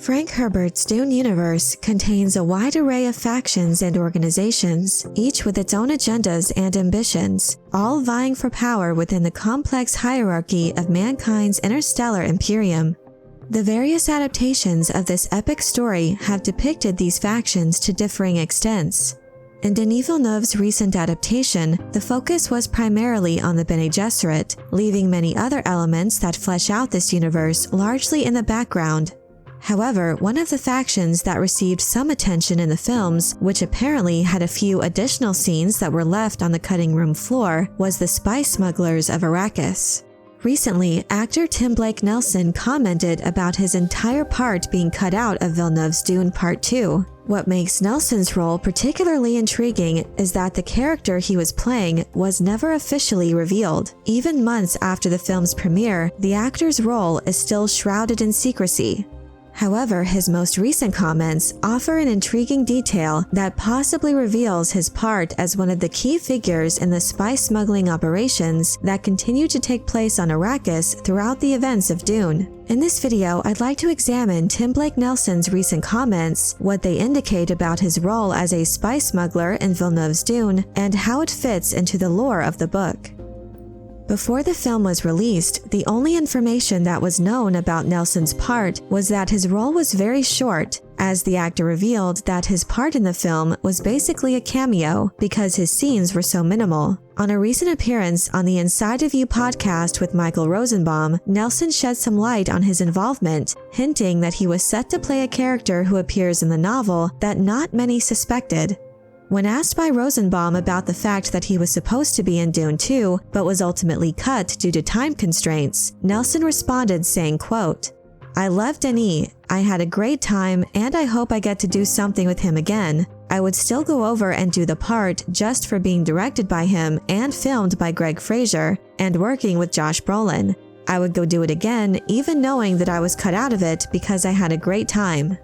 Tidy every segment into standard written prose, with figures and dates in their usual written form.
Frank Herbert's Dune universe contains a wide array of factions and organizations, each with its own agendas and ambitions, all vying for power within the complex hierarchy of mankind's interstellar imperium. The various adaptations of this epic story have depicted these factions to differing extents. In Denis Villeneuve's recent adaptation, the focus was primarily on the Bene Gesserit, leaving many other elements that flesh out this universe largely in the background. However, one of the factions that received some attention in the films, which apparently had a few additional scenes that were left on the cutting room floor, was the spice smugglers of Arrakis. Recently, actor Tim Blake Nelson commented about his entire part being cut out of Villeneuve's Dune Part 2. What makes Nelson's role particularly intriguing is that the character he was playing was never officially revealed. Even months after the film's premiere, the actor's role is still shrouded in secrecy. However, his most recent comments offer an intriguing detail that possibly reveals his part as one of the key figures in the spice smuggling operations that continue to take place on Arrakis throughout the events of Dune. In this video, I'd like to examine Tim Blake Nelson's recent comments, what they indicate about his role as a spice smuggler in Villeneuve's Dune, and how it fits into the lore of the book. Before the film was released, the only information that was known about Nelson's part was that his role was very short, as the actor revealed that his part in the film was basically a cameo because his scenes were so minimal. On a recent appearance on the Inside of You podcast with Michael Rosenbaum, Nelson shed some light on his involvement, hinting that he was set to play a character who appears in the novel that not many suspected. When asked by Rosenbaum about the fact that he was supposed to be in Dune 2, but was ultimately cut due to time constraints, Nelson responded saying, quote, "I love Denis. I had a great time and I hope I get to do something with him again. I would still go over and do the part just for being directed by him and filmed by Greg Fraser and working with Josh Brolin. I would go do it again even knowing that I was cut out of it because I had a great time."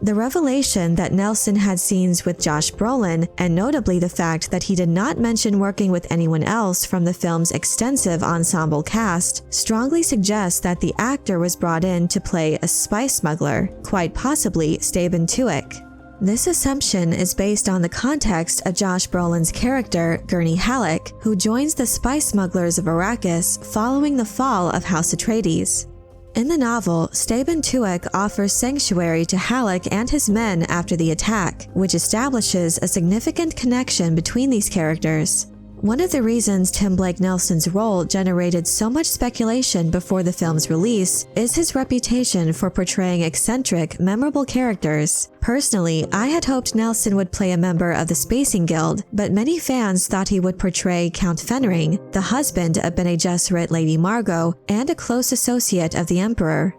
The revelation that Nelson had scenes with Josh Brolin, and notably the fact that he did not mention working with anyone else from the film's extensive ensemble cast, strongly suggests that the actor was brought in to play a spice smuggler, quite possibly Staban Tuek. This assumption is based on the context of Josh Brolin's character, Gurney Halleck, who joins the spice smugglers of Arrakis following the fall of House Atreides. In the novel, Staban Tuek offers sanctuary to Halleck and his men after the attack, which establishes a significant connection between these characters. One of the reasons Tim Blake Nelson's role generated so much speculation before the film's release is his reputation for portraying eccentric, memorable characters. Personally, I had hoped Nelson would play a member of the Spacing Guild, but many fans thought he would portray Count Fenring, the husband of Bene Gesserit Lady Margot and a close associate of the Emperor.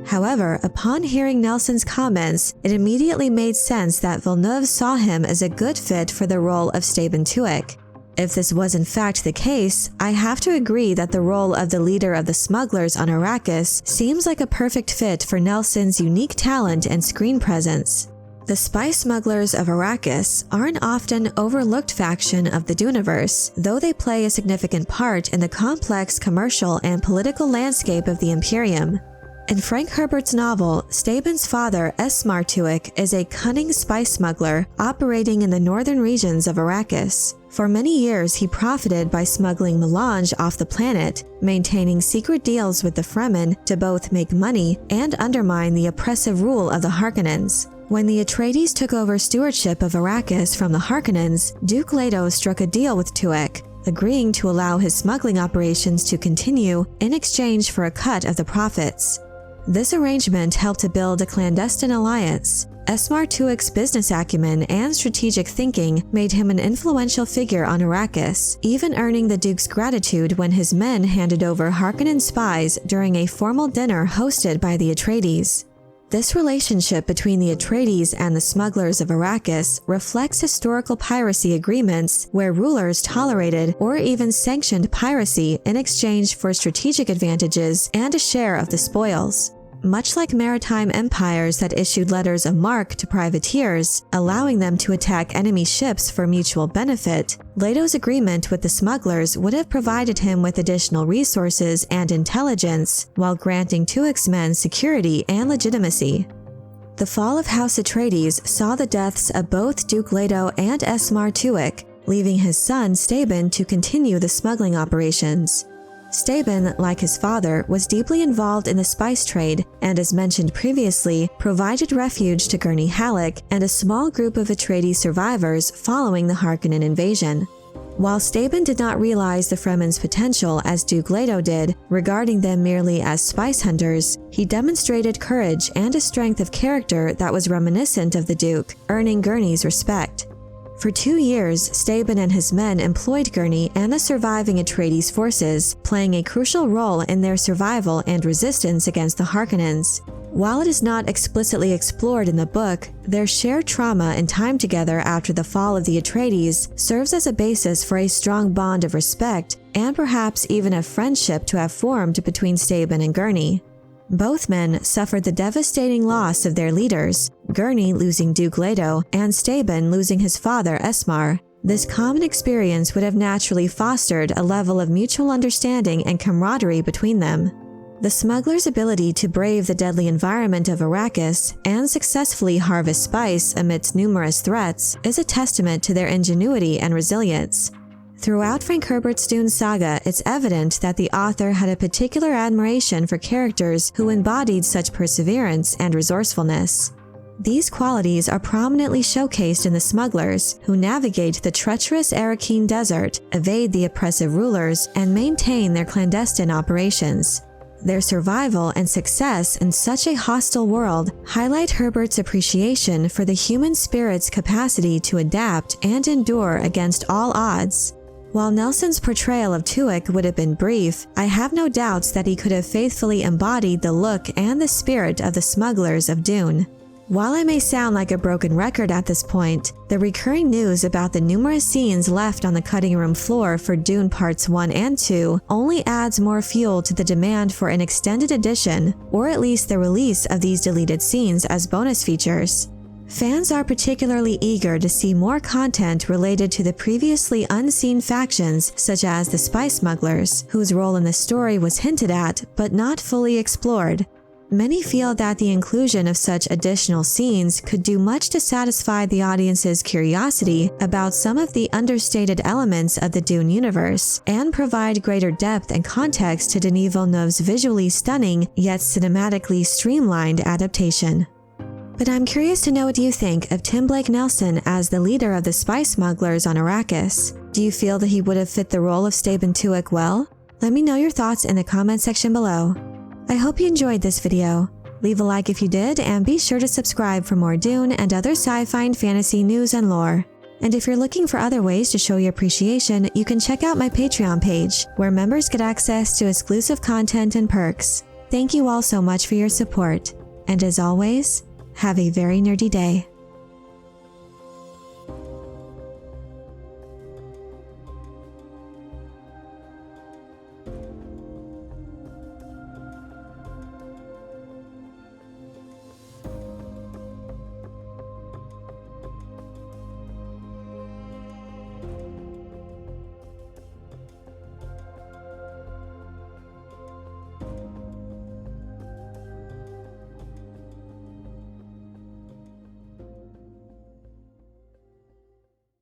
However, upon hearing Nelson's comments, it immediately made sense that Villeneuve saw him as a good fit for the role of Staban Tuek. If this was in fact the case, I have to agree that the role of the leader of the smugglers on Arrakis seems like a perfect fit for Nelson's unique talent and screen presence. The spice smugglers of Arrakis are an often overlooked faction of the Duneverse, though they play a significant part in the complex commercial and political landscape of the Imperium. In Frank Herbert's novel, Staban's father, Esmar Tuek, is a cunning spice smuggler operating in the northern regions of Arrakis. For many years, he profited by smuggling melange off the planet, maintaining secret deals with the Fremen to both make money and undermine the oppressive rule of the Harkonnens. When the Atreides took over stewardship of Arrakis from the Harkonnens, Duke Leto struck a deal with Tuek, agreeing to allow his smuggling operations to continue in exchange for a cut of the profits. This arrangement helped to build a clandestine alliance. Esmar Tuek's business acumen and strategic thinking made him an influential figure on Arrakis, even earning the Duke's gratitude when his men handed over Harkonnen spies during a formal dinner hosted by the Atreides. This relationship between the Atreides and the smugglers of Arrakis reflects historical piracy agreements where rulers tolerated or even sanctioned piracy in exchange for strategic advantages and a share of the spoils. Much like maritime empires that issued letters of marque to privateers, allowing them to attack enemy ships for mutual benefit, Leto's agreement with the smugglers would have provided him with additional resources and intelligence, while granting Tuek's men security and legitimacy. The fall of House Atreides saw the deaths of both Duke Leto and Esmar Tuek, leaving his son Staban to continue the smuggling operations. Staban, like his father, was deeply involved in the spice trade and, as mentioned previously, provided refuge to Gurney Halleck and a small group of Atreides survivors following the Harkonnen invasion. While Staban did not realize the Fremen's potential as Duke Leto did, regarding them merely as spice hunters, he demonstrated courage and a strength of character that was reminiscent of the Duke, earning Gurney's respect. For 2 years, Staban and his men employed Gurney and the surviving Atreides forces, playing a crucial role in their survival and resistance against the Harkonnens. While it is not explicitly explored in the book, their shared trauma and time together after the fall of the Atreides serves as a basis for a strong bond of respect and perhaps even a friendship to have formed between Staban and Gurney. Both men suffered the devastating loss of their leaders, Gurney losing Duke Leto and Staban losing his father Esmar. This common experience would have naturally fostered a level of mutual understanding and camaraderie between them. The smugglers' ability to brave the deadly environment of Arrakis and successfully harvest spice amidst numerous threats is a testament to their ingenuity and resilience. Throughout Frank Herbert's Dune saga, it's evident that the author had a particular admiration for characters who embodied such perseverance and resourcefulness. These qualities are prominently showcased in the smugglers, who navigate the treacherous Arrakeen desert, evade the oppressive rulers, and maintain their clandestine operations. Their survival and success in such a hostile world highlight Herbert's appreciation for the human spirit's capacity to adapt and endure against all odds. While Nelson's portrayal of Tuek would have been brief, I have no doubts that he could have faithfully embodied the look and the spirit of the smugglers of Dune. While I may sound like a broken record at this point, the recurring news about the numerous scenes left on the cutting room floor for Dune Parts 1 and 2 only adds more fuel to the demand for an extended edition, or at least the release of these deleted scenes as bonus features. Fans are particularly eager to see more content related to the previously unseen factions such as the spice smugglers, whose role in the story was hinted at but not fully explored. Many feel that the inclusion of such additional scenes could do much to satisfy the audience's curiosity about some of the understated elements of the Dune universe, and provide greater depth and context to Denis Villeneuve's visually stunning yet cinematically streamlined adaptation. But I'm curious to know what you think of Tim Blake Nelson as the leader of the spice smugglers on Arrakis. Do you feel that he would have fit the role of Staban Tuek well? Let me know your thoughts in the comment section below. I hope you enjoyed this video. Leave a like if you did, and be sure to subscribe for more Dune and other sci-fi and fantasy news and lore. And if you're looking for other ways to show your appreciation, you can check out my Patreon page, where members get access to exclusive content and perks. Thank you all so much for your support. And as always, have a very nerdy day.